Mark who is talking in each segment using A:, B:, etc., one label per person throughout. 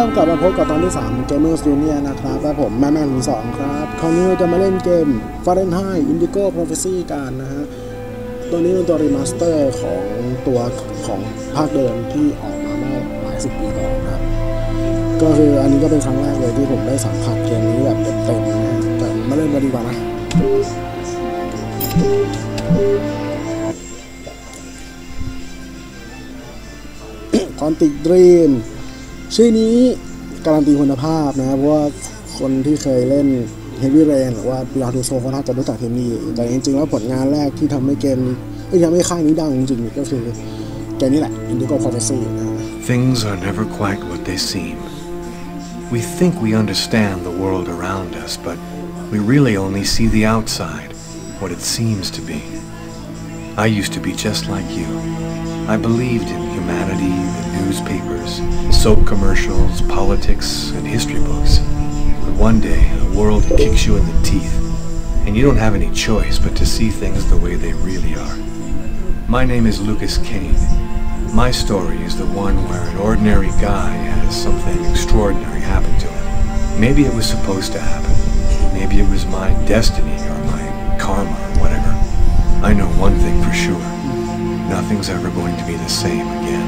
A: บกลับมาพบกับตอนที่3 GamersUnion นะครับและผมManman02ครับคราวนี้เราจะมาเล่นเกม Farenheit Indigo Prophecy กันนะฮะตัวนี้เป็นตัวรีมาสเตอร์ของตัวของภาคเดิมที่ออกมาเมื่อหลายสิบปีก่อนนะครับก็คืออันนี้ก็เป็นครั้งแรกเลยที่ผมได้สัมผัสเกมนี้แบบเต็มๆนะฮะแต่มาเล่นกันดีกว่านะQuantic Dream ชื่อนี้การันตีคุณภาพนะเพราะว่าคนที่เคยเล่น Heavy Rain หรือว่า Beyond Two Souls เขาน่าจะรู้จักเกมนี้แต่จริงๆแล้วผลงานแรกที่ทำให้เกมนี้ทำให้ค่ายนี้ดังจริงๆก็คือเกมนี้แหละ Indigo Prophecy นะ
B: Things are never quite what they seem. We think we understand the world around us, but we really only see the outside, what it seems to be. I used to be just like you. I believed in humanity, the newspapers, soap commercials, politics, and history books. But one day, the world kicks you in the teeth, and you don't have any choice but to see things the way they really are. My name is Lucas Kane. My story is the one where an ordinary guy has something extraordinary happen to him. Maybe it was supposed to happen. Maybe it was my destiny or my karma or whatever. I know one thing for sure.Nothing's ever going to be the same again.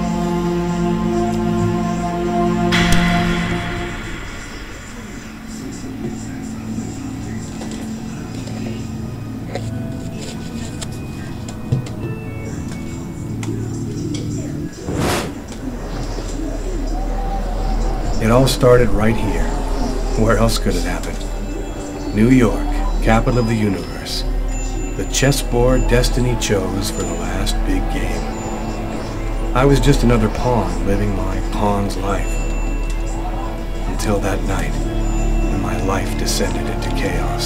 B: It all started right here. Where else could it happen? New York, capital of the universe.The chessboard destiny chose for the last big game. I was just another pawn living my pawn's life. Until that night, when my life descended into chaos.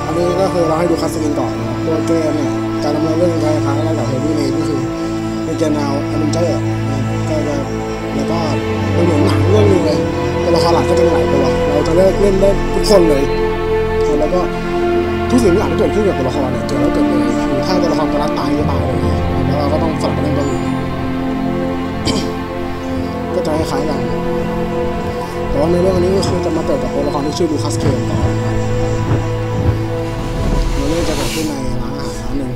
A: อันนี้ก็คือเราให้ดูคัสซีนก่อนตัวเกมเนี่ยการดำเนินเรื่องคล้ายๆกับ Heavy Rain ก็คือเป็นเกมแนวแอดเวนเจอร์ก็จะแล้วก็มันเหมือนหนังเรื่องนึงเลยตัวละครหลักก็จะมีหลายตัวเราจะเลือกเล่นได้ทุกคนเลยแล้วก็ทุกสิ่งทุกอย่างที่เกิดขึ้นกับตัวละครเนี่ยเกิดแล้วเกิดเลยคือถ้าตัวละครตัวนั้นตายก็ตายเลยแล้วเราก็ต้องสลับไปเล่นตัวอื่นก็จะคล้ายๆกันแต่ว่าในเรื่องนี้ก็คือจะมาเปิดกับตัวละครที่ชื่อลูคัสเคนต่อครับเรื่องจะเกิดขึ้นในร้านอาหารร้านหนึ่ง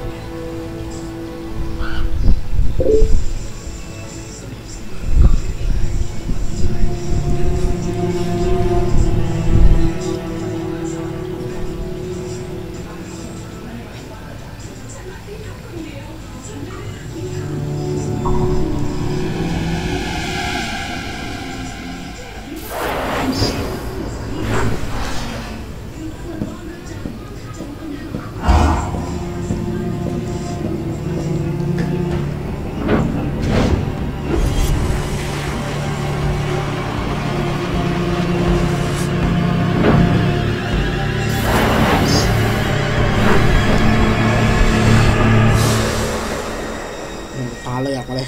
A: เลยอยากมาเลย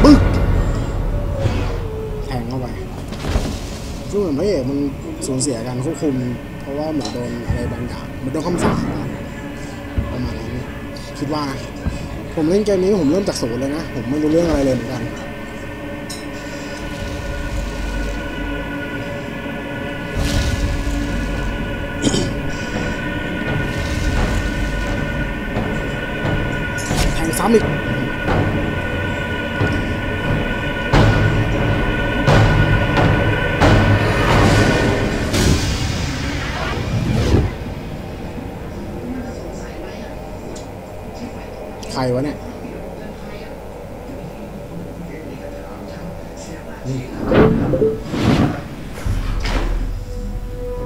A: ปึ๊กแทงเข้าไปซึ่งเหมือนพระเอกมันสูญเสียการควบคุมเพราะว่าเหมือนโดนอะไรบางอย่างมันโดนคำสาปประมาณนั้นคิดว่าผมเล่นเกมนี้ผมเริ่มจากศูนย์เลยนะผมไม่รู้เรื่องอะไรเลยเหมือนกันแทงซ้ำอีกใครวะเนี่ย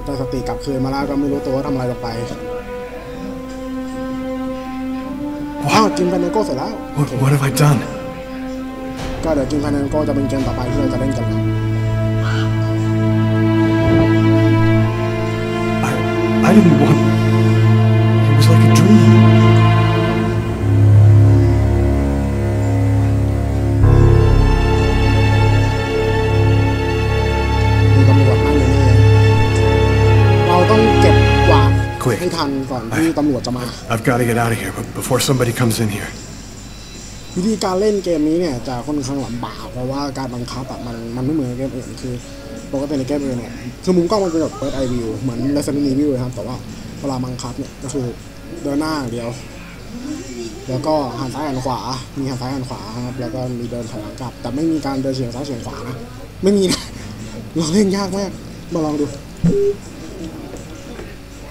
A: แต่สติกลับคืนมาแล้วก็ไม่รู้ตัวว่าทำอะไรลงไปว้าวกินพานาโก้เสร็จแล้ว
B: What have I done?
A: ก็เดี๋ยวกินพานาโก้จะเป็นเกมต่อไปที่เราจะเล่นกัน
B: I didn't want... It was like a dream.
A: มีตำรวจนั่งอยู่นี่เราต้องเก็บกวาดให้ทันก่อนที่ตำรวจจะมา
B: I've got to get out of here before somebody comes in here.
A: วิธีการเล่นเกมนี้เนี่ยจะค่อนข้างลำบากเพราะว่าการบังคับมันไม่เหมือนเกมอื่นคือปกติในเกมอื่นเนี่ยคือมุมกล้องมันเป็นแบบเปิดไอวิวเหมือน Resident Evil ครับแต่ว่าเวลาบังคับเนี่ยก็คือเดินหน้าอย่างเดียวแล้วก็หันซ้ายหันขวามีหันซ้ายหันขวาครับแล้วก็มีเดินถอยหลังกลับแต่ไม่มีการเดินเฉียงซ้ายเฉียงขวานะไม่มีนะเราเล่นยากมากมาลองดู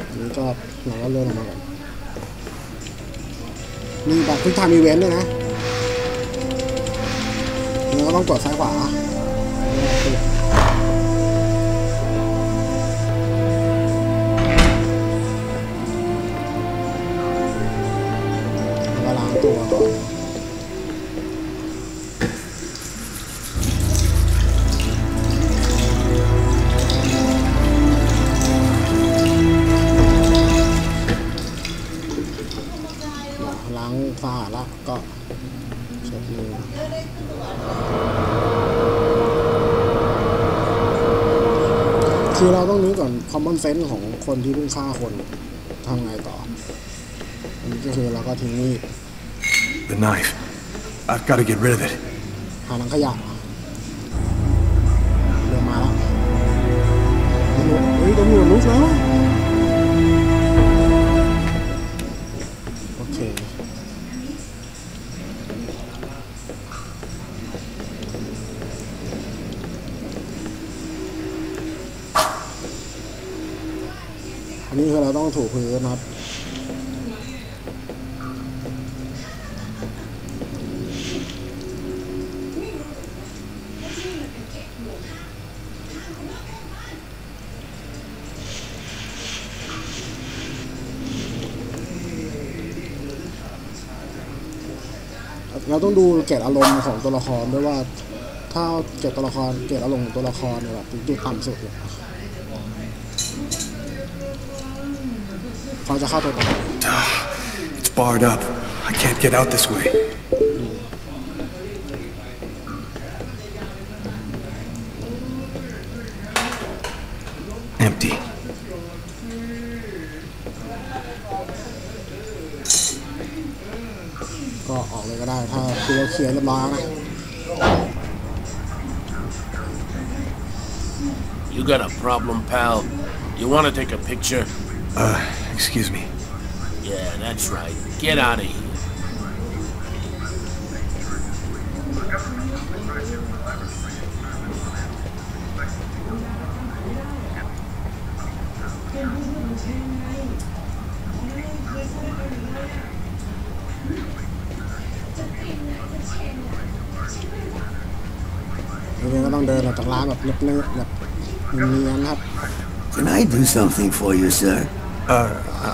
A: อันนี้ก็เราก็เลื่อนออกมาก่อนมีแบบทุกทางมีเว้นด้วยนะเราก็ต้องกดซ้ายขวาแล้วก็ล้างตัวก่อนล้างสะอาดแล้วก็เช็ดมือคือเราต้องรู้ก่อน common sense ของคนที่เพิ่งฆ่าคนทำไงต่ออันนี้ก็คือเราก็ทิ้งมีด
B: The knife. I've got to get rid of it.
A: หาหนังขยะเริ่มมาแล้วตำรวจตำรวจลุกแล้วโอเคอันนี้คือเราต้องถูพื้นนะครับเราต้องดูเกรดอารมณ์ของตัวละครด้วยว่าถ้าเกรดตัวละครเกรดอารมณ์ของตัวละครเนี่ยแบบจุดต่ำสุดเนี่ยเขาจะเข้าตัวต่อ
B: It's barred up. I can't get out this way. Empty.
A: ก็ออกเลยก็ได้ถ้าคือเราเคลียร์เรียบร้อยนะ
C: You got a problem, pal? You want to take a picture?
B: Excuse me.
C: Yeah, that's right. Get out of here.
D: Can I do something for you, sir?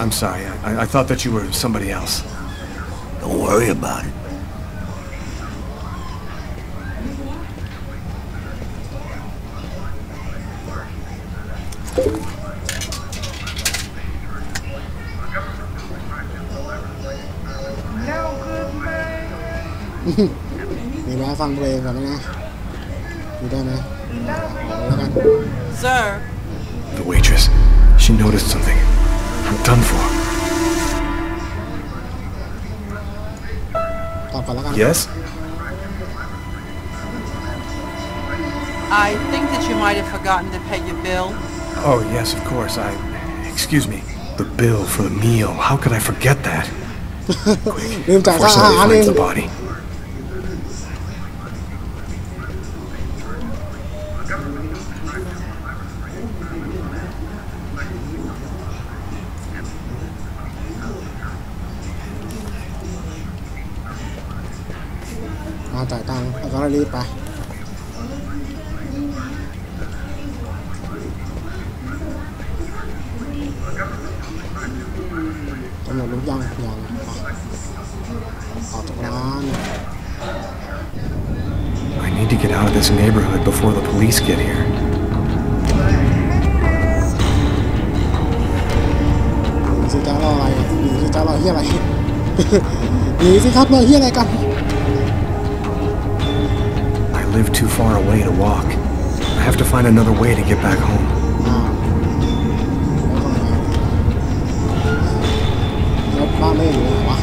B: I'm sorry. I thought that you were somebody else.
D: Don't worry about it.
E: Sir.
B: The waitress. She noticed something. I'm done for. Yes?
E: I think that you might have forgotten to pay your bill.
B: Oh, yes, of course. Excuse me. The bill for the meal. How could I forget that? Quick, before somebody finds the body.
A: จ่ายตังค์แล้วก็รีบไปตำรวจลุกยังออกจากร้าน
B: I need to get out of this neighborhood before the police get here.
A: จะรอเฮียอะไร หนีสิครับรอเฮียอะไรกัน
B: I live too far away to walk. I have to find another way to get back home.
A: แล้วบ้านไม่อยู่ไหนวะ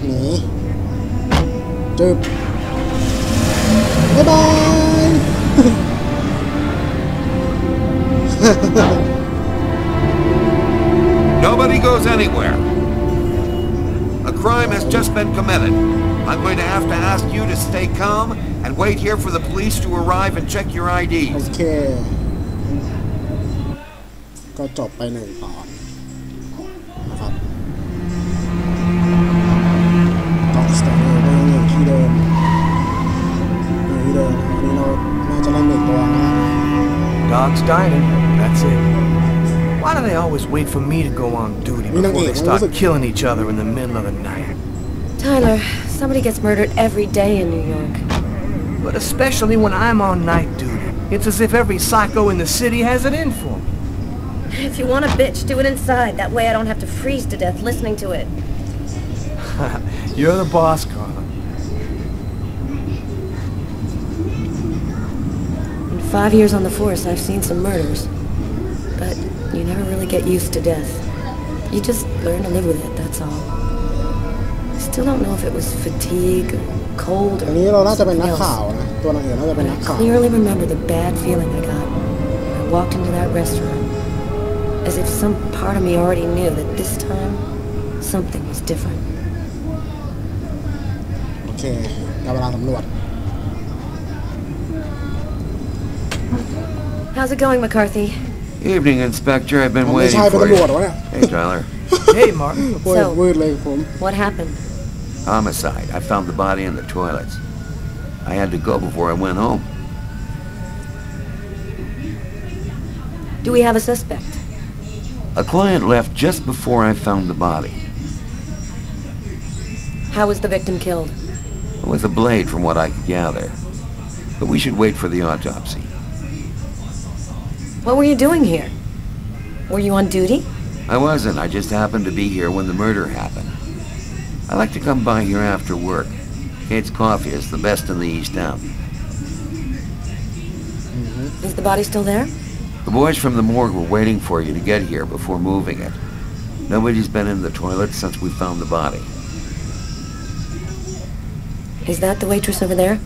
A: หนีจึบบ๊ายบาย
F: Nobody goes anywhere. A crime has just been committed. I'm going to have to ask you to stay calm and wait here for the police to arrive and check your
A: โอ
F: IDs.
A: เคก็จบไป1 ตอนนะครับสตอรี่ก็ยังอยู่ที่เดิมอันนี้เราน่าจะเล่น1 ตัวนะครับ
B: Dog's dining. That's it. Why do they always wait for me to go on duty before they start killing each other in the middle of the night?
G: Tyler, somebody gets murdered every day in New York.
B: But especially when I'm on night duty. It's as if every psycho in the city has it in for me.
G: If you want a bitch, do it inside. That way I don't have to freeze to death listening to it.
B: You're the boss, Carla.
G: In 5 years on the force, I've seen some murders. But you never really get used to death. You just learn to live with it, that's all. I still don't know if it was fatigue, or cold,
A: อัน
G: or
A: นี้เราน่าจะเป็นนัก
G: something
A: ข่าว
G: else.
A: นะตัวนางเอกน่าจะเป็น
G: But
A: นั
G: I
A: กข่าว
G: clearly remember the bad feeling I got when I walked into that restaurant. As if some part of me already knew that this time, something was different.
A: โอเคได้เวลาสำรวจ
G: How's it going, McCarthy?
F: Evening, Inspector. I've been
A: ไม่
F: waiting
A: ใช่เป็น
F: for
A: ตำรวจ
F: you.
A: วะเนี่ย
F: Hey, Tyler.
B: Hey, Martin.
A: วืดเลยผม
G: What happened?
F: Homicide. I found the body in the toilets. I had to go before I went home.
G: Do we have a suspect?
F: A client left just before I found the body.
G: How was the victim killed?
F: With a blade, from what I could gather. But we should wait for the autopsy.
G: What were you doing here? Were you on duty?
F: I wasn't. I just happened to be here when the murder happened. I like to come by here after work. Kate's coffee is the best in the East End.
G: Is the body still there?
F: The boys from the morgue were waiting for you to get here before moving it. Nobody's been in the toilet since we found the body.
G: Is that the waitress over there?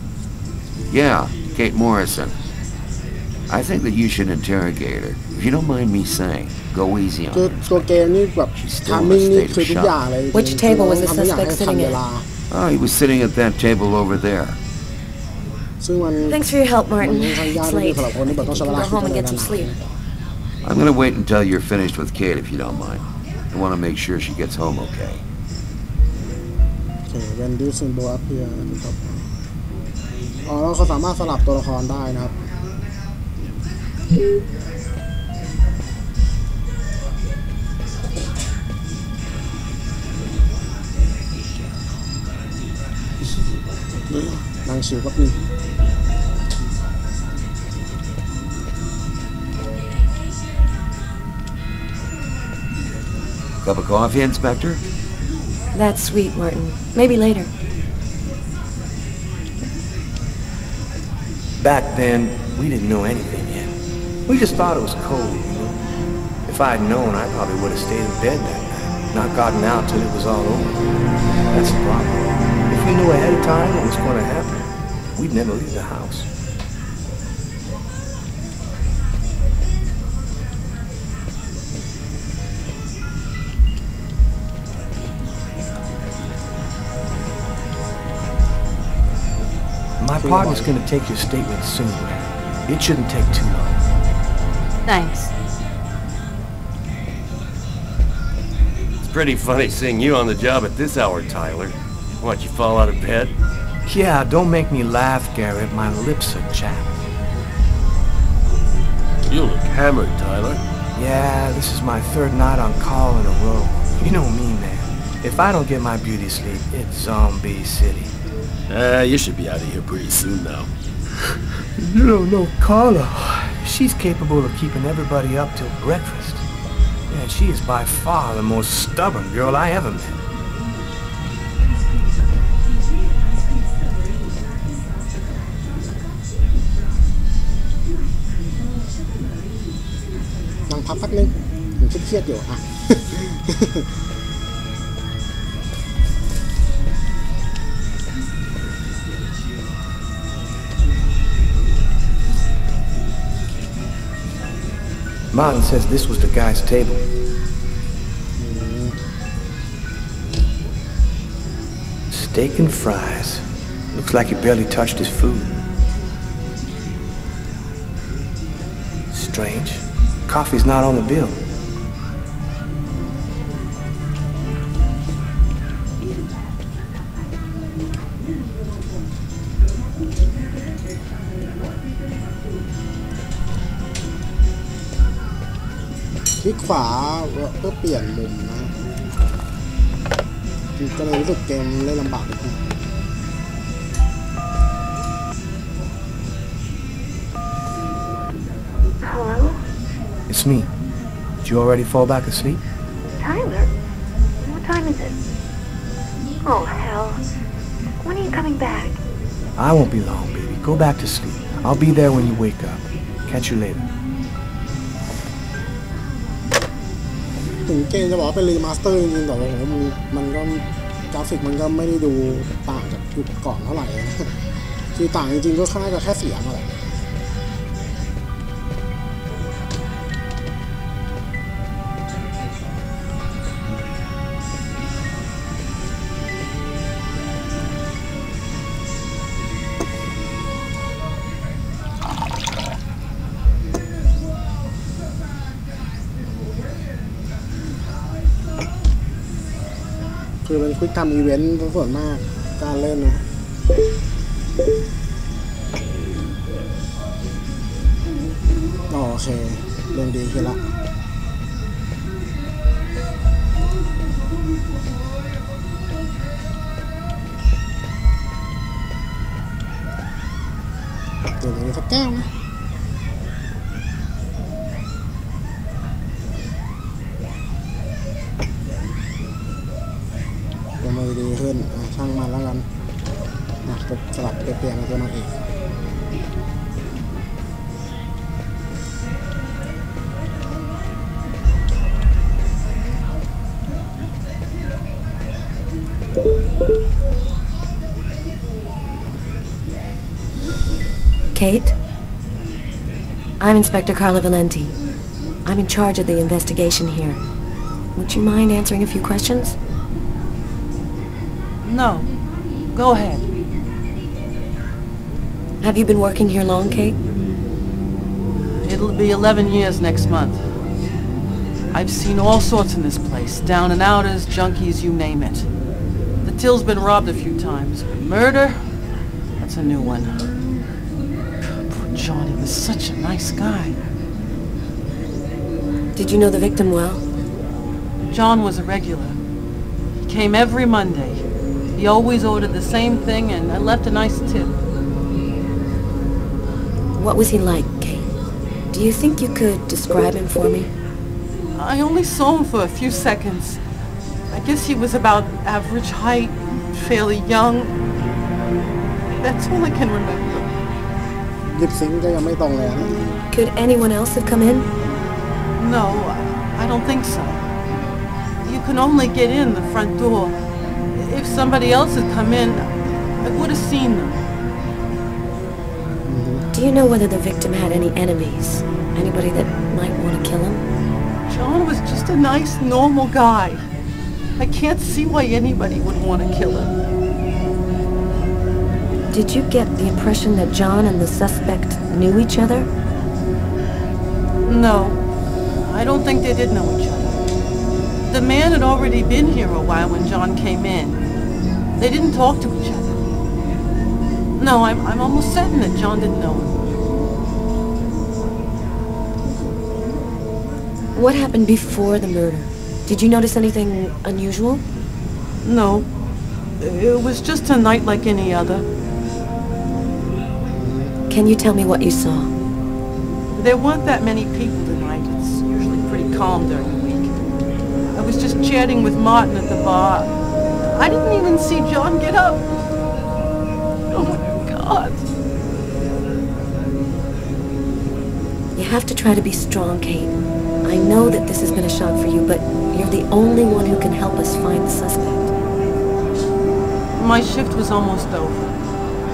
F: Yeah, Kate Morrison. I think that you should interrogate her. If you don't mind me saying, go easy on
A: คือ
F: her.
A: ตัวเกมนี่แบบ
F: She's still
A: ทำ
F: in
A: มิ่
F: a
A: งนี่
F: state
A: คือ
F: of
A: ทุกอย่างเลย
G: Which table was the
A: ทำทุกอย่าง
G: suspect
A: ให้ทัน
G: sitting
A: เว
G: at?
A: ลา
F: Oh, he was sitting at that table over there.
A: ซึ่งมัน
G: Thanks for your help,
A: มัน
G: Martin.
A: ค่อนข้างยาก
G: It's
A: นิดนึง
G: late.
A: สำหรับคนที่แบบ
G: I
A: ต้อง
G: think
A: ใช้
G: you
A: เว
G: can
A: ลา
G: go
A: คิด
G: home
A: อะไร
G: and get some
A: นาน
G: sleep.
F: I'm gonna wait until you're finished with Kate if you don't mind. I want to make sure she gets home okay.
A: โอเคเวนดี้ซิมโบอัพเพียนะครับอ๋อแล้วเขาสามารถสลับตัวละครได้นะครับนั่งชิวแป๊บนึง
F: Cup of coffee, Inspector?
G: That's sweet, Martin. Maybe later.
B: Back then, we didn't know anything yet. We just thought it was cold, you know. If I had known, I probably would have stayed in bed that night, not gotten out till it was all over. That's the problem. If we knew ahead of time what was going to happen, we'd never leave the house. My partner's gonna take your statement soon. It shouldn't take too long.
E: Thanks.
C: It's pretty funny seeing you on the job at this hour, Tyler. What, you fall out of bed?
B: Yeah, don't make me laugh, Garrett. My lips are chapped.
C: You look Hammered, Tyler.
H: Yeah, this is my third night on call in a row. You know me, man. If I don't get my beauty sleep, it's Zombie City.
C: You should be out of here pretty soon now.
H: You don't know Carla. She's capable of keeping everybody up till breakfast. And she is by far the most stubborn girl I ever met.
A: นั่งพักพักนึงผมเครียดๆอยู่อ่ะ
H: Martin says this was the guy's table. Steak and fries. Looks like he barely touched his food. Strange. Coffee's not on the bill.
A: คลิกขวาเพื่อเปลี่ยนมุมนะก็เลยรู้สึกเกมเล่นลำบากนิดนึง
I: Hello?
H: It's me. Did you already fall back asleep?
I: Tyler? What time is it? Oh, hell. When are you coming back?
H: I won't be long, baby. Go back to sleep. I'll be there when you wake up. Catch you later.
A: ถึงเกมจะบอกว่าเป็นรีมาสเตอร์จริงๆแต่ว่าผมมันก็กราฟิกมันก็ไม่ได้ดูต่างจากยุคก่อนเท่าไหร่นะคือต่างจริงๆก็น่าจะแค่เสียงอะไรคือเป็นควิกทำอีเวนต์ส่วนมากการเล่นนะโอเคเล่นดีขึ้นละเดี๋ยวนี้สักแก้วนะมือดีขึ้นช่างมันแล้วกันสลับไปเปลี่ยนตัวนางเอก
G: Kate? I'm Inspector Carla Valenti. I'm in charge of the investigation here. Would you mind answering a few questions?
J: No. Go ahead.
G: Have you been working here long, Kate?
J: It'll be 11 years next month. I've seen all sorts in this place. Down and outers, junkies, you name it. The till's been robbed a few times. Murder? That's a new one. Poor John, he was such a nice guy.
G: Did you know the victim well?
J: John was a regular. He came every Monday. He always ordered the same thing and I left a nice tip.
G: What was he like, Kate? Do you think you could describe him for me?
J: I only saw him for a few seconds. I guess he was about average height, fairly young. That's all I can remember.
G: Could anyone else have come in?
J: No, I don't think so. You can only get in the front door. If somebody else had come in, I would have seen them.
G: Do you know whether the victim had any enemies? Anybody that might want to kill him?
J: John was just a nice, normal guy. I can't see why anybody would want to kill him.
G: Did you get the impression that John and the suspect knew each other?
J: No, I don't think they did know each other. The man had already been here a while when John came in. They didn't talk to each other. No, I'm almost certain that John didn't know him.
G: What happened before the murder? Did you notice anything unusual?
J: No. It was just a night like any other.
G: Can you tell me what you saw?
J: There weren't that many people tonight. It's usually pretty calm during the week. I was just chatting with Martin at the bar. I didn't even see John get up. Oh my God.
G: You have to try to be strong, Kate. I know that this has been a shock for you, but you're the only one who can help us find the suspect.
J: My shift was almost over.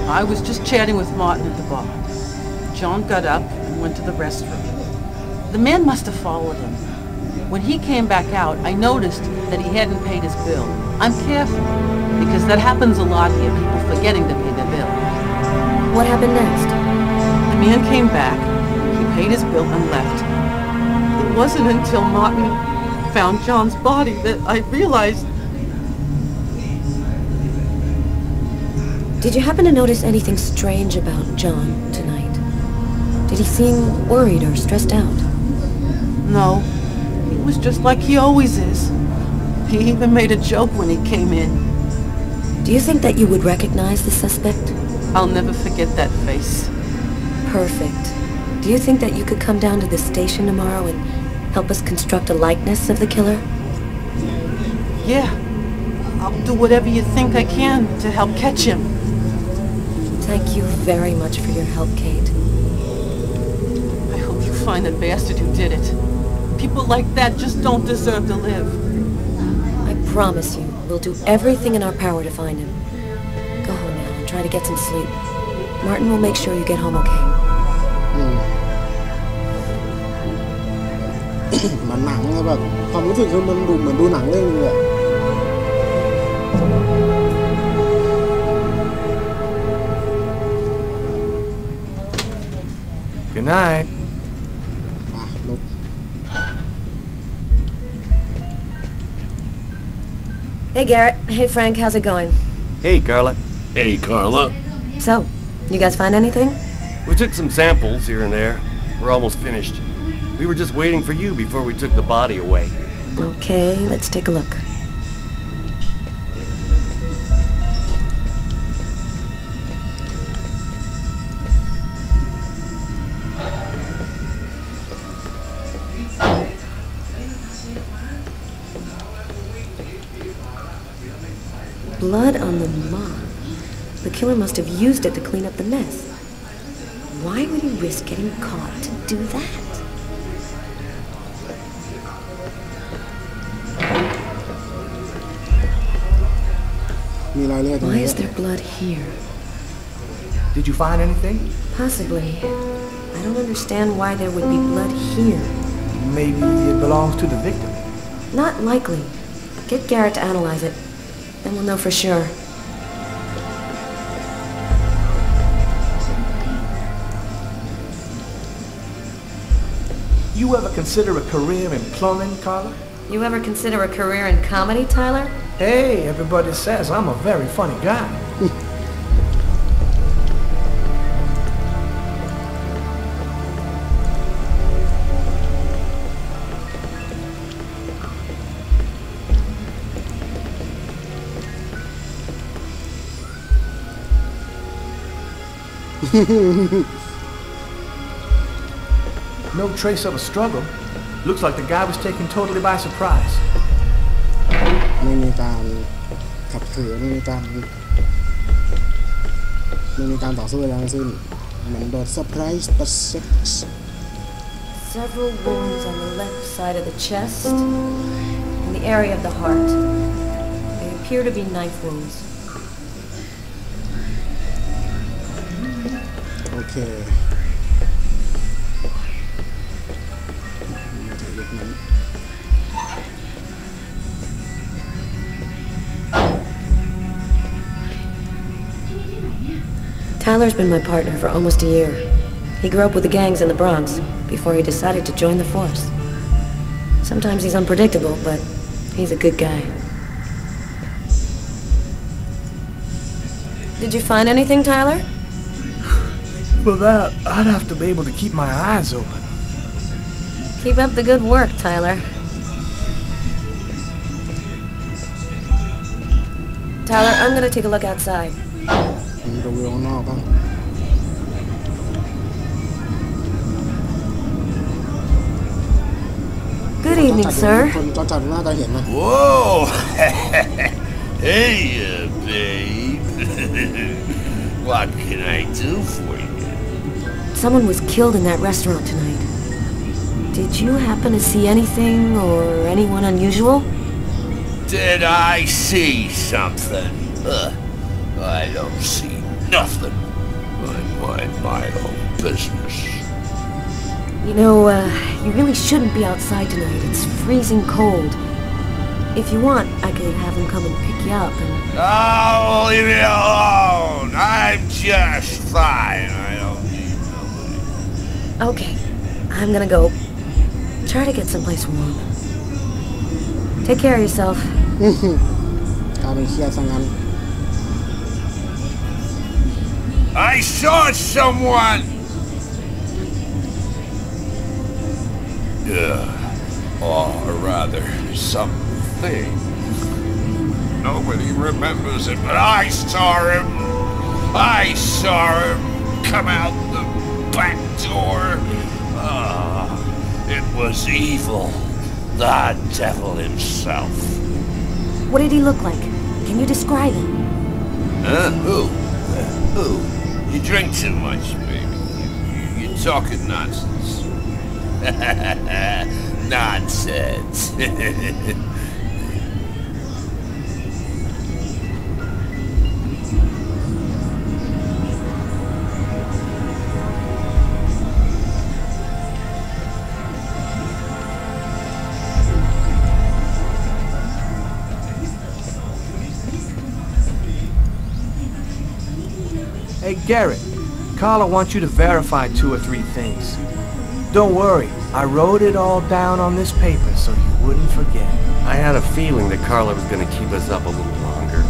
J: I was just chatting with Martin at the bar. John got up and went to the restroom. The man must have followed him. When he came back out, I noticed that he hadn't paid his bill. I'm careful, because that happens a lot here, people forgetting to pay their bill.
G: What happened next?
J: The man came back, he paid his bill and left. It wasn't until Martin found John's body that I realized...
G: Did you happen to notice anything strange about John tonight? Did he seem worried or stressed out?
J: No. He was just like he always is. He even made a joke when he came in.
G: Do you think that you would recognize the suspect?
J: I'll never forget that face.
G: Perfect. Do you think that you could come down to the station tomorrow and help us construct a likeness of the killer?
J: Yeah. I'll do whatever you think I can to help catch him.
G: Thank you very much for your help, Kate.
J: I hope you find the bastard who did it. People like that just don't deserve to live.
G: I promise you, we'll do everything in our power to find him. Go home now and try to get some sleep. Martin will make sure you get home okay.
A: มันหนังเลยแบบความรู้สึกคือมันดูเหมือนดูหนังเรื่องนึงเลย
H: Good night.
G: Hey, Garrett. Hey, Frank. How's it going?
C: Hey, Carla.
K: Hey, Carla.
G: So, you guys find anything?
C: We took some samples here and there. We're almost finished. We were just waiting for you before we took the body away.
G: Okay, let's take a look. Blood on the mop. The killer must have used it to clean up the mess. Why would he risk getting caught to do that? Why is there blood here?
H: Did you find anything?
G: Possibly. I don't understand why there would be blood here.
H: Maybe it belongs to the victim.
G: Not likely. Get Garrett to analyze it. Then we'll know for sure.
H: You ever consider a career in plumbing, Carla?
G: You ever consider a career in comedy, Tyler?
H: Hey, everybody says I'm a very funny guy. No trace of a struggle. Looks like the guy was taken totally by surprise.
A: ไม่มีการขับขืนไม่มีการต่อสู้อะไรทั้งสิ้นเหมือนโดนเซอร์ไพรส์ตัดเซ็กซ์
G: Several wounds on the left side of the chest and the area of the heart. They appear to be knife wounds.
A: โอเค
G: Tyler's been my partner for almost a year. He grew up with the gangs in the Bronx before he decided to join the force. Sometimes he's unpredictable, but he's a good guy. Did you find anything, Tyler?
H: For that, I'd have to be able to keep my eyes open.
G: Keep up the good work, Tyler. Tyler, I'm gonna take a look outside. Good evening, sir.
D: Whoa! Hey, babe. What can I do for you?
G: Someone was killed in that restaurant tonight. Did you happen to see anything or anyone unusual?
D: Did I see something? I don't see nothing. I mind my own business.
G: You know, you really shouldn't be outside tonight. It's freezing cold. If you want, I could have them come and pick you up and...
D: Oh, leave me alone! I'm just fine. I don't need nobody.
G: Okay, I'm gonna go. Try to get someplace warm. Take care of yourself.
D: I saw someone! Or rather, something. Nobody remembers it, but I saw him! I saw him come out the back door! It was evil. The devil himself.
G: What did he look like? Can you describe him?
D: Who? You drink too much, baby. You're talking nonsense. Nonsense.
H: Hey, Garrett. Carla wants you to verify 2 or 3 things. Don't worry, I wrote it all down on this paper so you wouldn't forget.
C: I had a feeling that Carla was going to keep us up a little longer.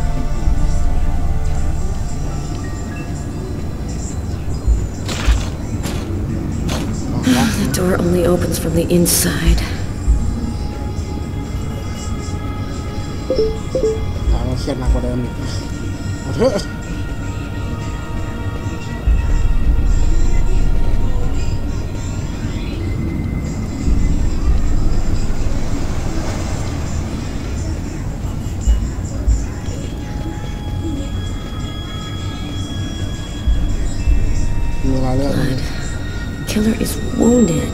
G: The door only opens from the inside. Killer is wounded.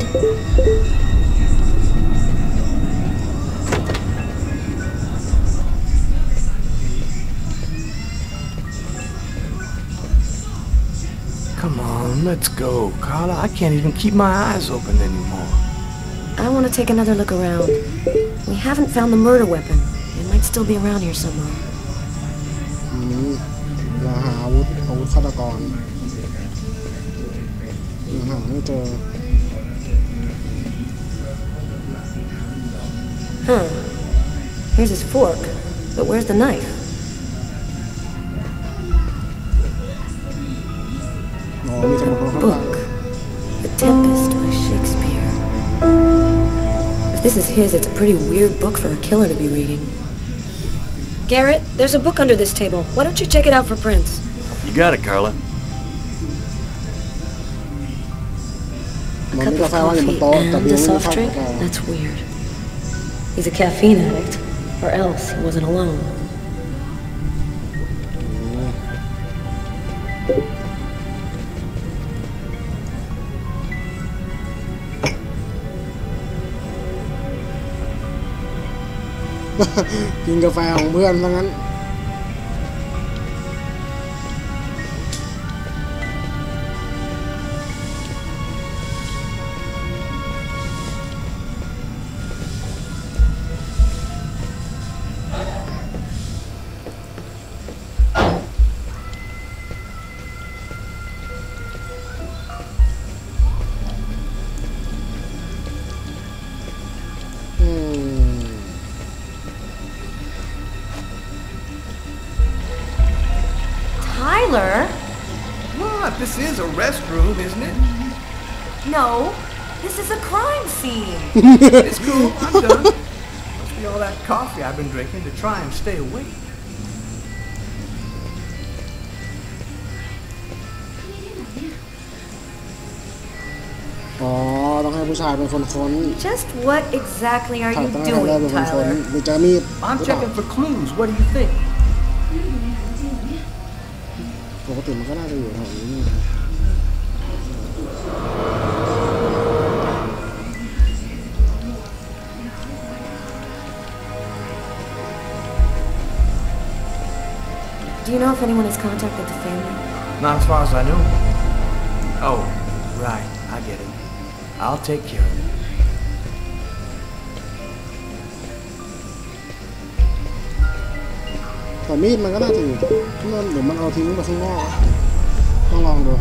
H: Come on, let's go. Carla, I can't even keep my eyes open anymore.
G: I want to take another look around. We haven't found the murder weapon. It might still be around here somewhere. Huh. Here's his fork. But where's the knife? Book. The Tempest by Shakespeare. If this is his, it's a pretty weird book for a killer to be reading. Garrett, there's a book under this table. Why don't you check it out for prints?
C: You got it, Carla.
G: A cup of coffee and a soft drink? That's weird. He's a caffeine addict, or else he wasn't alone.
A: กินกาแฟของเพื่อนซะงั้น
G: Tyler?
H: What? This is a restroom, isn't it?
G: No. This is a crime scene.
H: It's cool. I'm done. Must be all that coffee I've been drinking to try and stay awake.
A: อ๋อต้องให้ผู้ชายเป็นคนค้น
G: Just what exactly are you
A: ต้องให้เรา
G: doing,
A: เป็นคนค้น
G: Tyler?
A: หรือจะมีด
H: I'm checking for clues. What do you think?
A: ปกติมันก็น่าจะอยู่แถวนี้
G: Do you know if anyone has contacted the family?
H: Not as far as I know. Oh, right. I get it. I'll take care of it.
A: แต่มีดมันก็น่าจะอยู่ที่นั่นหรือมันเอาทิ้งไปข้างนอกต้องลองดู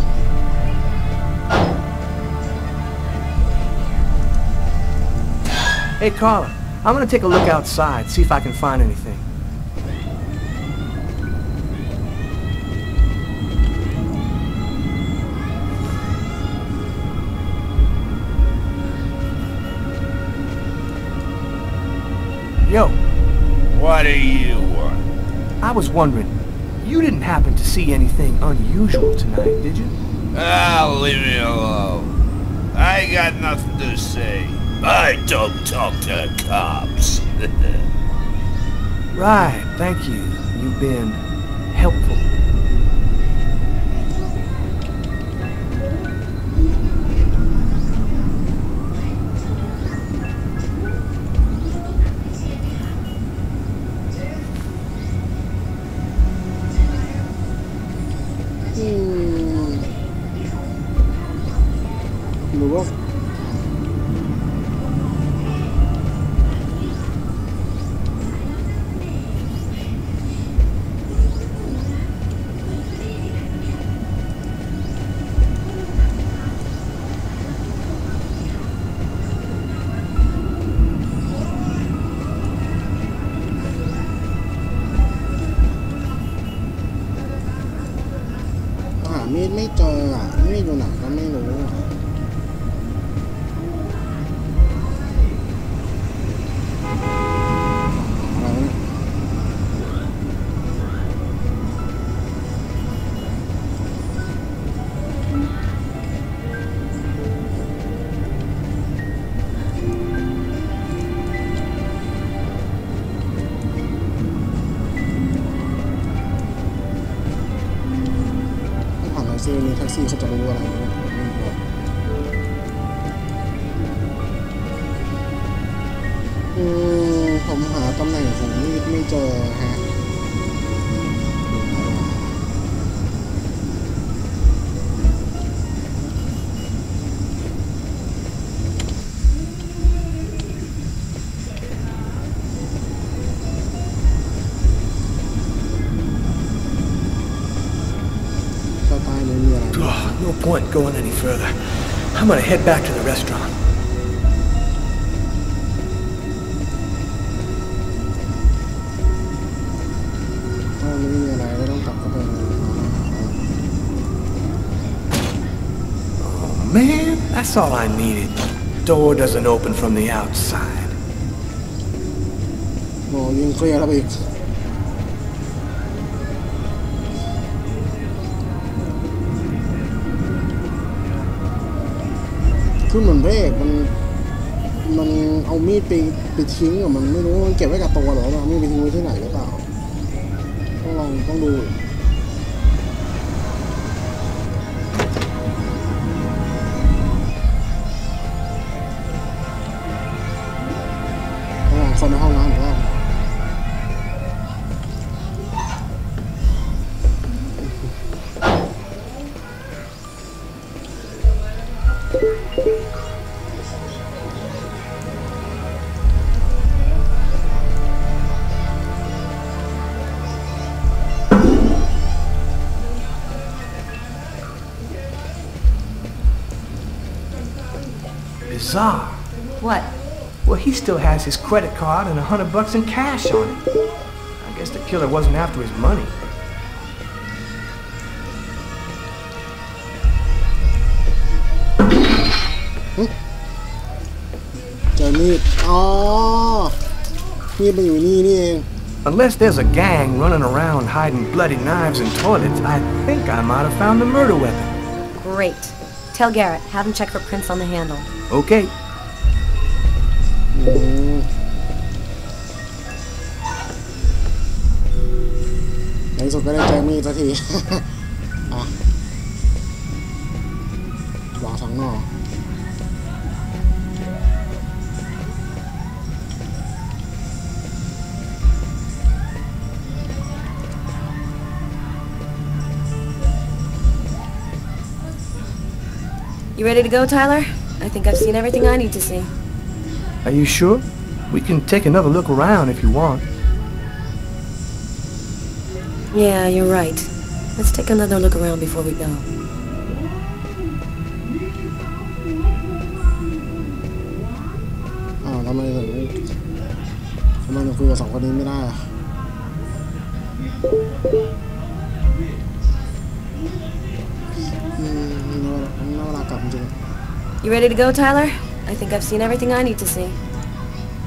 H: Hey, Carla. I'm gonna take a look outside, see if I can find anything. Yo.
D: What do you want?
H: I was wondering, you didn't happen to see anything unusual tonight, did you?
D: Ah, leave me alone. I ain't got nothing to say. I don't talk to cops.
H: Right, thank you. You've been helpful.
A: Luego หามีดไม่เจออ่ะมีดอยู่ไหนก็ไม่รู้มีแท็กซี่เขาจะรู้อะไรผมหาตำแหน่งของมีดไม่เจอฮะ
H: No point going any further. I'm gonna head back to the restaurant.
A: ถ้าไม่มีอะไรก็ต้องกลับเข้าไป
H: Oh man, that's all I needed. Door doesn't open from the outside.
A: โอ้ยิงเคลียร์แล้วอีกคือเหมือนพระเอกมันเอามีดไปทิ้งอ่ะมันไม่รู้มันเก็บไว้กับตัวหรอมันไม่ไปทิ้งไว้ที่ไหนหรือเปล่าต้องดูคนในห้องน้ำหรือว่า
H: Bizarre.
G: What?
H: Well, he still has his credit card and $100 in cash on it. I guess the killer wasn't after his money.
A: อมีดอ๋อมีดมันอยู่นี่เอง
H: Unless there's a gang running around hiding bloody knives in toilets, I think I might have found the murder weapon.
G: Great. Tell Garrett, have him check for prints on the handle.
H: Okay.
A: ในสุดก็ได้เจอมีดสักที วางสองหน่อ
G: You ready to go, Tyler? I think I've seen everything I need to see.
H: Are you sure? We can take another look around if you want.
G: Yeah, you're right. Let's take another look around before we go.
A: Oh, ทำไมถึงคุยกับสองคนนี้ไม่ได้อะน่าเวลากลับจริง
G: You ready to go, Tyler? I think I've seen everything I need to see.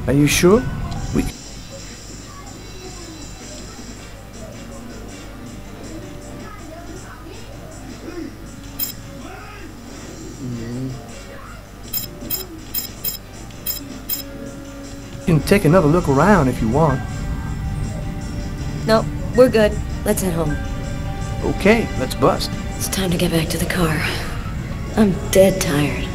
H: Are you sure? We can take another look around if you want.
G: No, we're good. Let's head home.
H: Okay, let's bust.
G: It's time to get back to the car. I'm dead tired.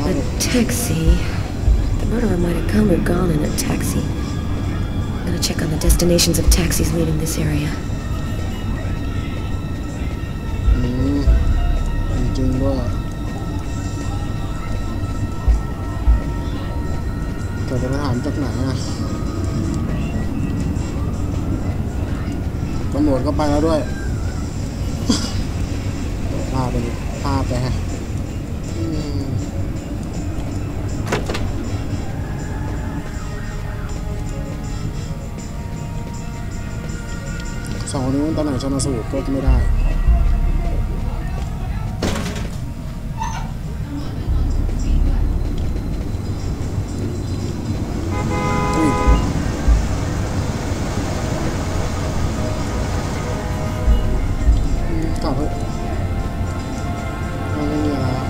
G: A taxi. The murderer might have come or gone in a taxi. I'm gonna check on the destinations of taxis leaving this area.
A: จริงด้วยแต่จะไปถามจากไหนอะตำรวจก็ไปแล้วด้วย พาไปฮะสองคนนี้ตอนไหนชันสูตรก็ไม่ได้กลับเถอะไม่มีอะไรแล้ว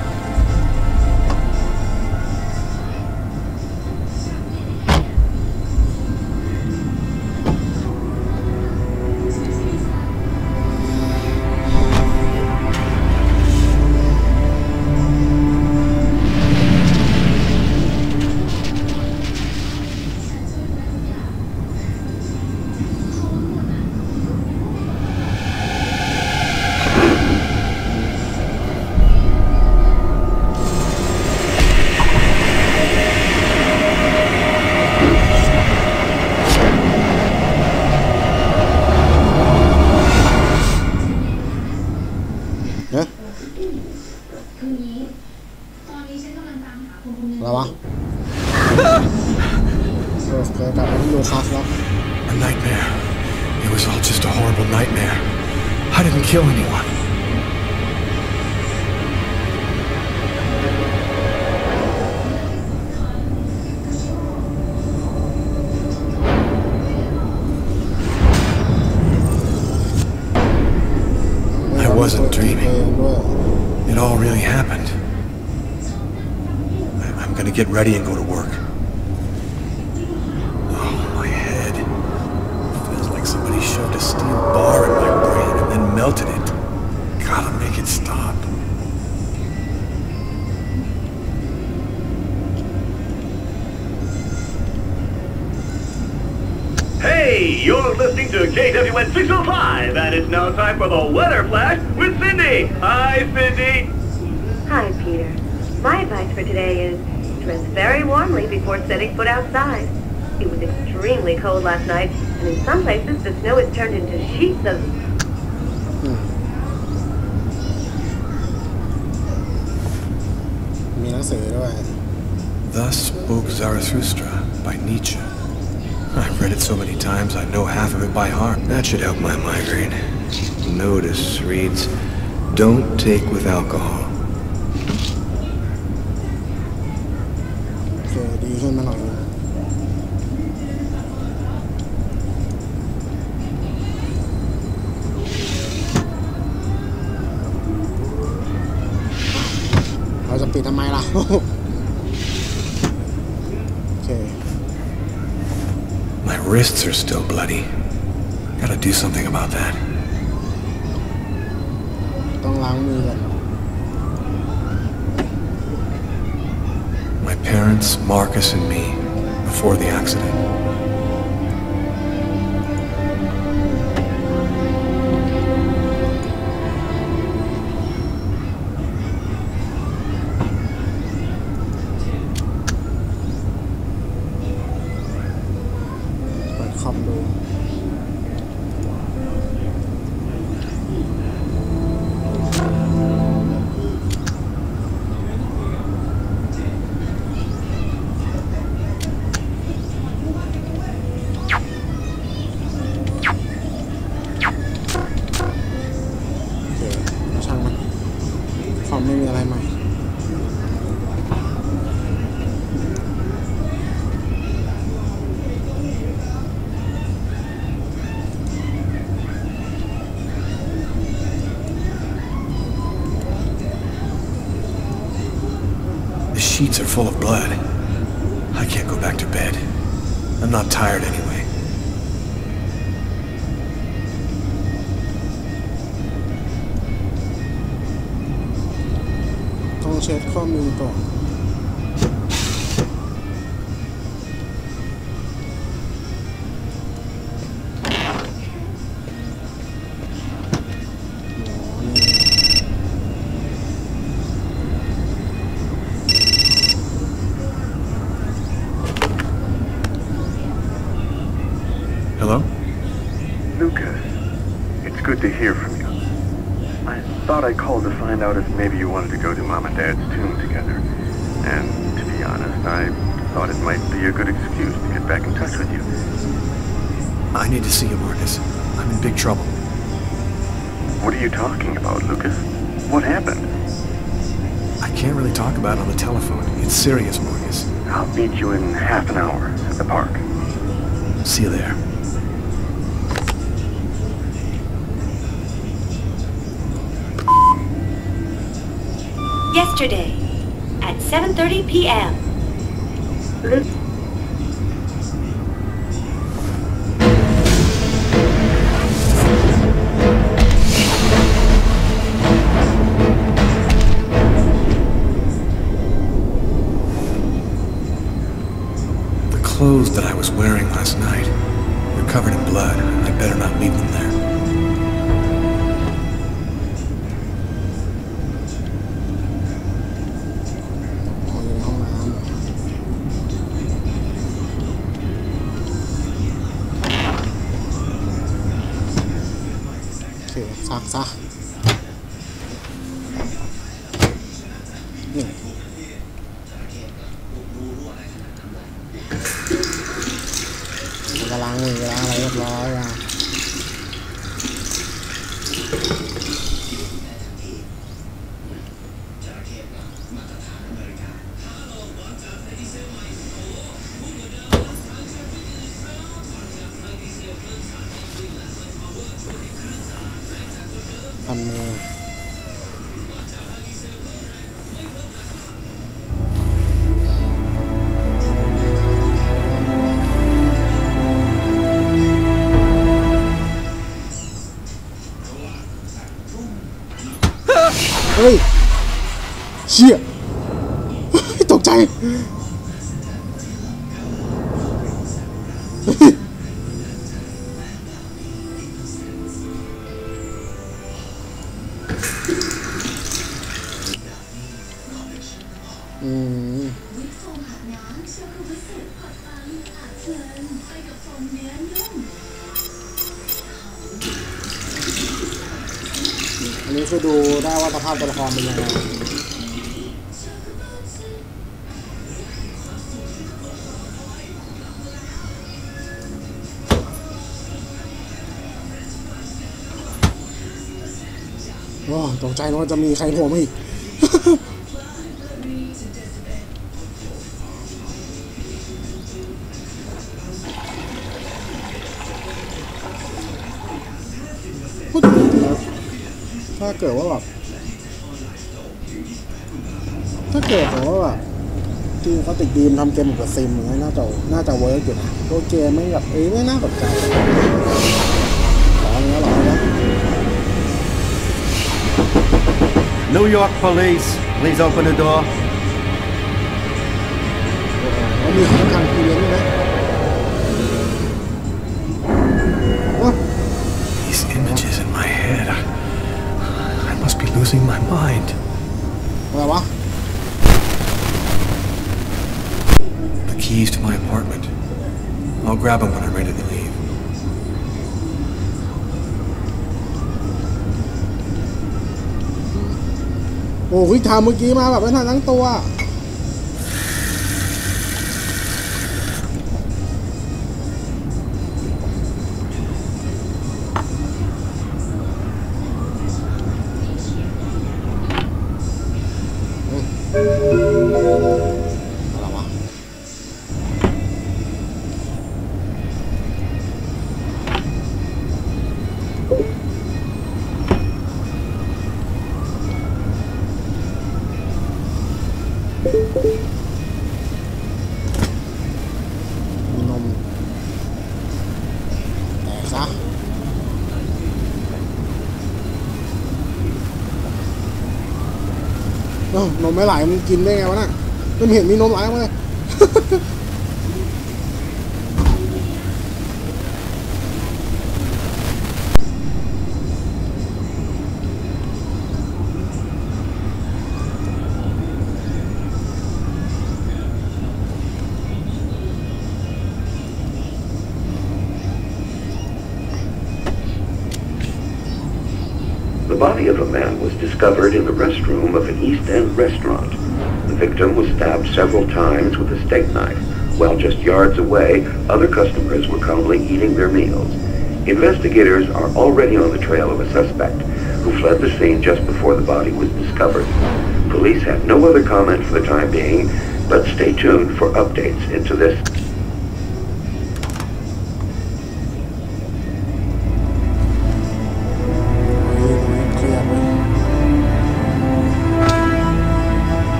B: A nightmare. It was all just a horrible nightmare. I didn't kill anyone. I wasn't dreaming. It all really happened. I'm gonna get ready and go to work. Somebody shoved a steel bar in my brain and then melted it. Gotta make it stop.
K: Hey, you're listening to KWN 605, and it's now time for the Weather Flash with Cindy. Hi, Cindy.
I: Hi, Peter. My advice for today is dress very warmly before setting foot outside. It was extremely extremely cold last night, and in some places the snow has turned into sheets of...
A: มีหนังสือด้วย
B: Thus spoke Zarathustra by Nietzsche. I've read it so many times I know half of it by heart. That should help my migraine. Notice reads, "Don't take with alcohol."
A: โอเคดีขึ้นมาหน่อยนึงเราจะปิดทำไมล่ะ โอเค
B: My wrists are still bloody. Gotta do something about that.
A: ต้องล้างมือก่อน
B: My parents, Marcus and me, before the accident. The sheets are full of blood. I can't go back to bed. I'm not tired anyway.
A: ต้องเช็ดข้อมือก่อน
B: Hello?
L: Lucas, it's good to hear from you. I thought I called to find out if maybe you wanted to go to Mom and Dad's tomb together. And to be honest, I thought it might be a good excuse to get back in touch with you.
B: I need to see you, Marcus. I'm in big trouble.
L: What are you talking about, Lucas? What happened?
B: I can't really talk about it on the telephone. It's serious, Marcus.
L: I'll meet you in half an hour at the park.
B: See you there.
M: Yesterday, at 7:30 p.m.
B: The clothes that I was wearing last night were covered in blood. I better not leave them there.
A: Okay, ซักซะนี่มันก็ล้างมือล้างอะไรเรียบร้อยอ่ะทำมือเฮ้ยเชี่ยตกใจ อันนี้คือดูได้ว่าสภาพตัวละครเป็นยังไงโอ้ตกใจว่าจะมีใครโผล่มาอีกถ้าเกิดว่าแบบที่เขาติดดีมทำเกมแบบซิมอย่างนี้น่าจะเวิร์กอยู่นะโอเคไม่แบบไม่น่าตกใจหรอเนี้ยหรอเนี่ย
C: New York Police, please open the door.
A: มีของทางพีเรียนด้วยนะ
B: These images in my head. I must be losing my mind.
A: อะไรวะ
B: The keys to my apartment. I'll grab them when I'm ready to leave.
A: โอ้ยทำเมื่อกี้มาแบบไม่ทันทั้งตัวอะไรวะมีนมแตกซะนมไม่ไหลมันกินได้ไงวะน่ะไม่เห็นมีนมไหลมาเลย
N: The body of a man was discovered in the restroom of an East End restaurant. The victim was stabbed several times with a steak knife, while just yards away, other customers were calmly eating their meals. Investigators are already on the trail of a suspect who fled the scene just before the body was discovered. Police have no other comment for the time being, but stay tuned for updates into this.
O: Several times with a steak knife.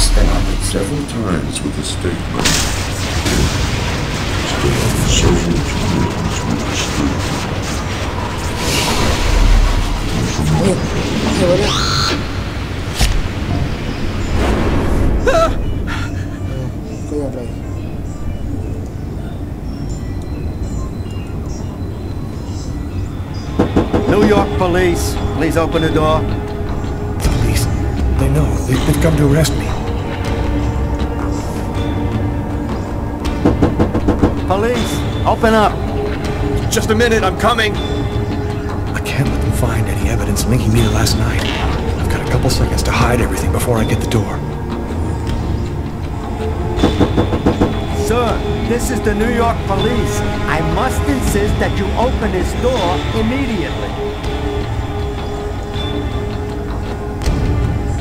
O: Stabbed several times with a steak knife.
A: ก็ยอดเลย
C: New York Police, please open the door.
B: Police, they know. They've come to arrest me.
C: Police, open up.
B: Just a minute, I'm coming. I can't let them find any evidence linking me to last night. I've got a couple seconds to hide everything before I get the door.
C: Sir, this is the New York Police. I must insist that you open this door immediately.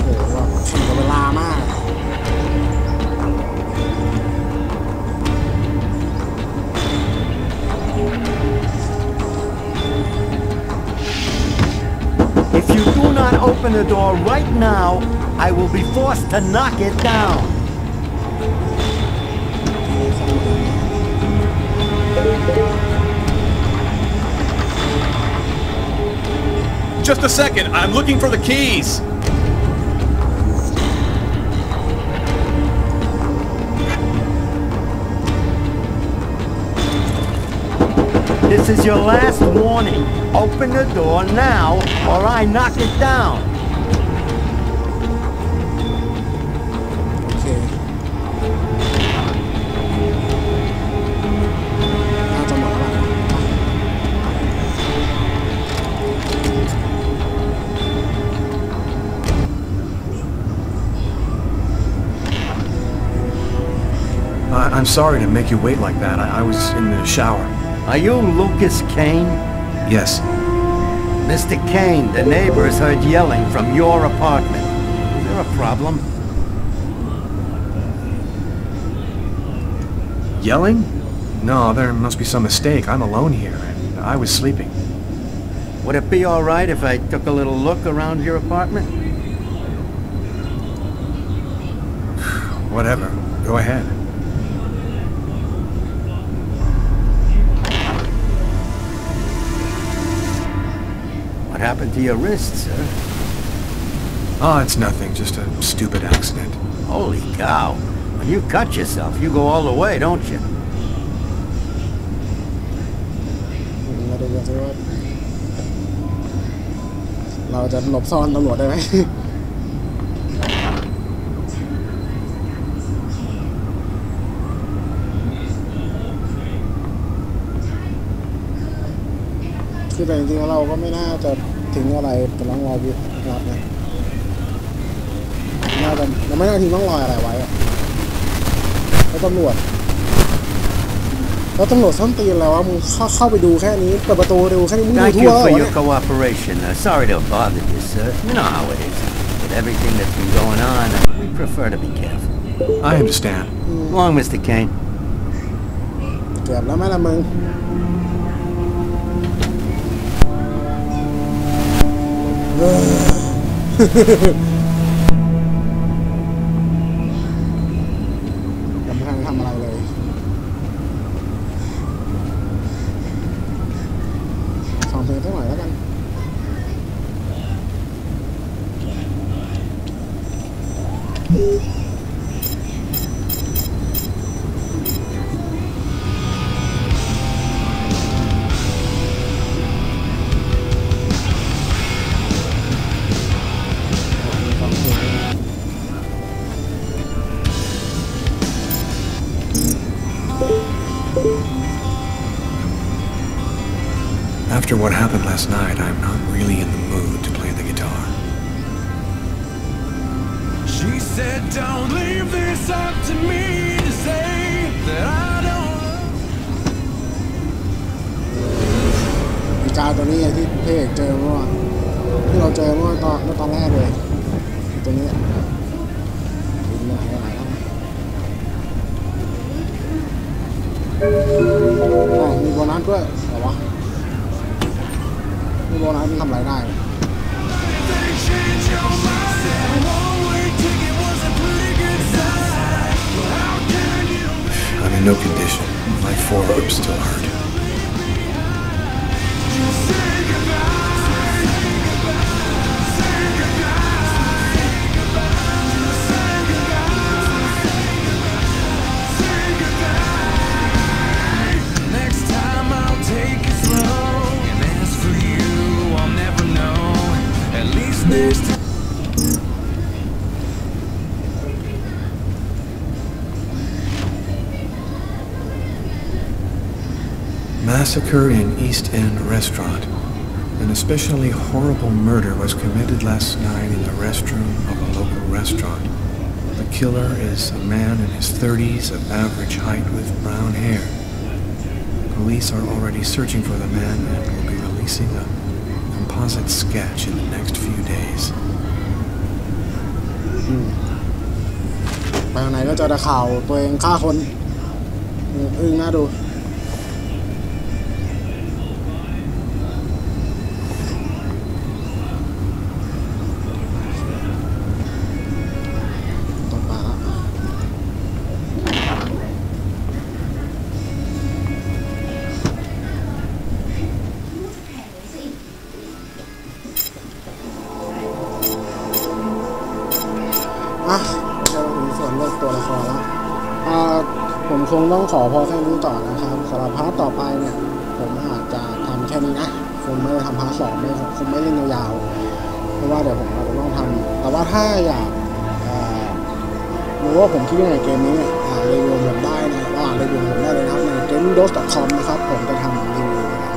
A: โอ้โหแข่งกับเวลามาก
C: If you do not open the door right now, I will be forced to knock it down.
B: Just a second, I'm looking for the keys.
C: This is your last warning. Open the door now, or I knock it down.
B: I'm sorry to make you wait like that. I was in the shower.
C: Are you Lucas Kane?
B: Yes.
C: Mr. Kane, the neighbors heard yelling from your apartment. Is there a problem?
B: Yelling? No, there must be some mistake. I'm alone here, and I was sleeping.
C: Would it be all right if I took a little look around your apartment?
B: Whatever. Go ahead.
C: What happened to your wrist, sir?
B: Oh, it's nothing. Just a stupid accident.
C: Holy cow. When you cut yourself, you go all the way, don't you?
A: มาดูกันสิว่าเราจะหลบซ่อนตำรวจได้ไหม คือแต่จริงๆเราก็ไม่น่าจะทิ้งอะไรเป็นร่องรอยวิบวับนะน่าจะเราไม่น่าทิ้งร่องรอยอะไรไว้แล้วตำรวจส้นตีนแล้วว่ามึงเข้าไปดูแค่นี้เปิดประตูดูแค่นี้มึงดู
C: Thank
A: ทั่
C: you
A: ว
C: for
A: แล้ว
C: your
A: เนี่ย
C: cooperation. Sorry to bother you, sir. You know how it is. With everything that's been going on, we prefer to be careful.
B: I understand.
C: Long, Mr. Kane.
A: เกือบแล้วไหมล่ะมึงยังไม่ทันทำอะไรเลยฟังเพลงสักหน่อยแล้วกัน
B: After what happened last night, I'm not really in the mood to play the guitar.
P: She said, don't leave this up to me to say that I don't
A: อีกาตัวนี้ที่เพ่เจอเมื่อวานที่เราเจอเมื่อตอนแรกเลยตัวนี้บินมาไหนแล้วอ๋อมีโบนัสด้วยเหรอวะมีโบนัสมันทำอะไรได้
B: I'm in no condition. My forearms still hurt.
P: Next time I'll take it slow. And as for you, I'll never know. At least next time.
B: Massacre in East End restaurant. An especially horrible murder was committed last night in the restroom of a local restaurant. The killer is a man in his 30s of average height with brown hair. Police are already searching for the man and will be releasing a composite sketch in the next few days.
A: ไปไหนก็เจอแต่ข่าวตัวเองฆ่าคนอึ้งน่าดูต้องมาแล้วอ่ะเราจะถึงส่วนเลือกตัวละครแล้วผมคงต้องขอพอแค่นี้ต่อนะครับสำหรับพาร์ทต่อไปเนี่ยผมอาจจะทำแค่นี้นะคงไม่ได้ทำพาร์ท 2คงไม่เล่นยาวๆเพราะว่าเดี๋ยวผมอาจจะต้องทำแต่ว่าถ้าอยากรู้ว่าผมคิดยังไงเกมนี้เนี่ยรีวิวผมได้นะก็รีวิวผมได้เลยนะครับใน GamersUnion นะครับผมจะทำรีวิวนะครับ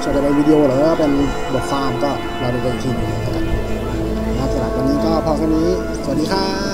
A: ส่วนจะเป็นวิดีโอหรือว่าเป็นบทความก็รอดูกันอีกทีหนึงแล้วกันสำหรับวันนี้ก็พอแค่นี้สวัสดีครับ